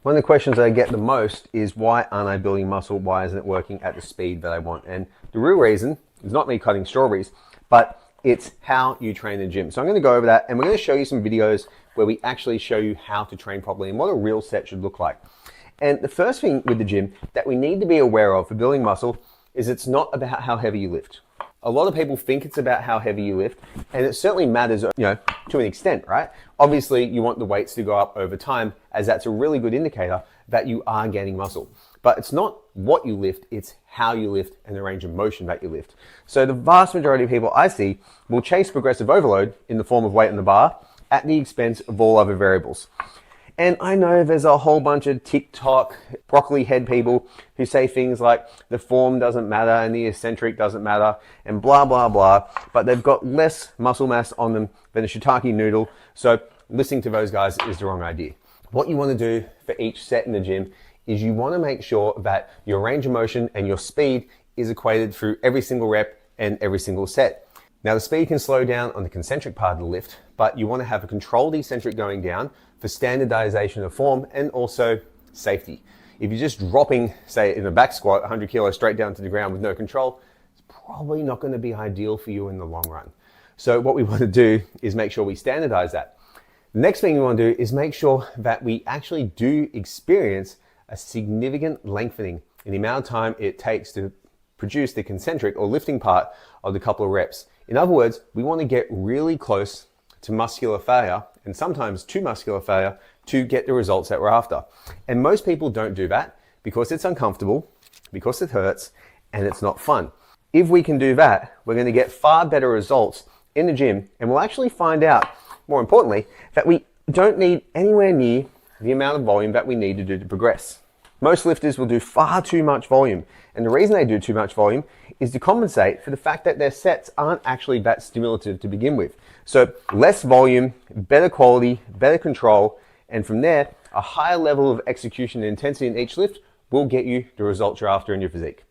One of the questions that I get the most is, why aren't I building muscle? Why isn't it working at the speed that I want? And the real reason is not me cutting strawberries, but it's how you train in the gym. So I'm going to go over that, and we're going to show you some videos where we actually show you how to train properly and what a real set should look like. And the first thing with the gym that we need to be aware of for building muscle is it's not about how heavy you lift. A lot of people think it's about how heavy you lift, and it certainly matters, to an extent, right? Obviously, you want the weights to go up over time, as that's a really good indicator that you are gaining muscle. But it's not what you lift, it's how you lift and the range of motion that you lift. So the vast majority of people I see will chase progressive overload in the form of weight on the bar at the expense of all other variables. And I know there's a whole bunch of TikTok broccoli head people who say things like the form doesn't matter and the eccentric doesn't matter and blah, blah, blah, but they've got less muscle mass on them than a shiitake noodle. So listening to those guys is the wrong idea. What you want to do for each set in the gym is you want to make sure that your range of motion and your speed is equated through every single rep and every single set. Now the speed can slow down on the concentric part of the lift, but you want to have a controlled eccentric going down for standardization of form and also safety. If you're just dropping, say in a back squat, 100 kilos straight down to the ground with no control, it's probably not going to be ideal for you in the long run. So what we want to do is make sure we standardize that. The next thing we want to do is make sure that we actually do experience a significant lengthening in the amount of time it takes to produce the concentric or lifting part of the couple of reps. In other words, we want to get really close to muscular failure, and sometimes to muscular failure, to get the results that we're after. And most people don't do that because it's uncomfortable, because it hurts, and it's not fun. If we can do that, we're going to get far better results in the gym, and we'll actually find out, more importantly, that we don't need anywhere near the amount of volume that we need to do to progress. Most lifters will do far too much volume, and the reason they do too much volume is to compensate for the fact that their sets aren't actually that stimulative to begin with. So less volume, better quality, better control, and from there, a higher level of execution and intensity in each lift will get you the results you're after in your physique.